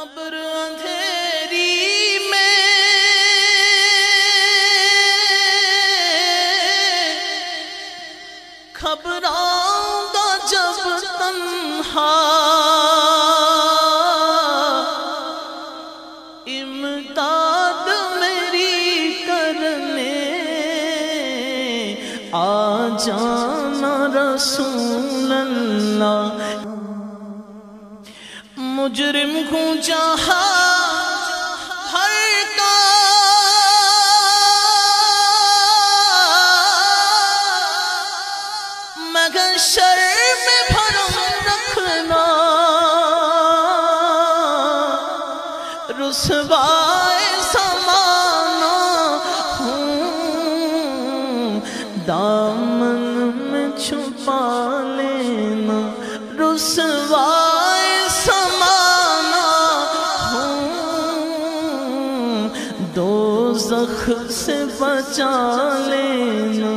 قبر اندھیری میں گھبراؤں گا جب تنہا، امداد میری کرنے آ جانا رسول اللہ۔ مجرم ہوں جہاں ہر کا، مگر شرم بھرم رکھنا، رسوائے زمانہ ہوں، دامن میں چھپا لینا، رسوائے زمانہ ہوں، دوزخ سے بچا لینا۔